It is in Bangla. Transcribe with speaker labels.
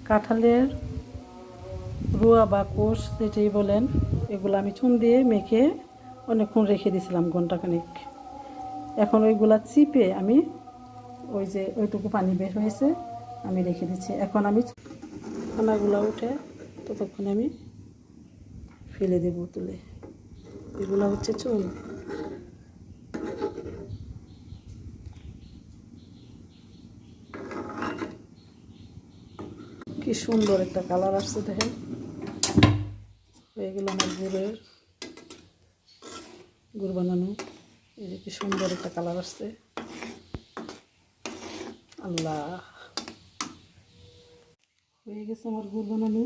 Speaker 1: কাঁঠালের রুয়া বা কোষ যেটাই বলেন, এগুলো আমি চুন দিয়ে মেখে অনেকক্ষণ রেখে দিয়েছিলাম, ঘন্টাখানেক। এখন ওইগুলা চিপে আমি ওই যে ওইটুকু পানি বের হয়েছে আমি রেখে দিচ্ছি। এখন আমি ছানাগুলো উঠে ততক্ষণে আমি ফেলে দেবো তুলে। এগুলো হচ্ছে চুন। কি সুন্দর একটা কালার আসছে দেখেন। হয়ে গেল আমার গুড় বানানো। এই যে কি সুন্দর একটা কালার আসছে। আল্লাহ, হয়ে গেছে আমার গুড় বানানো।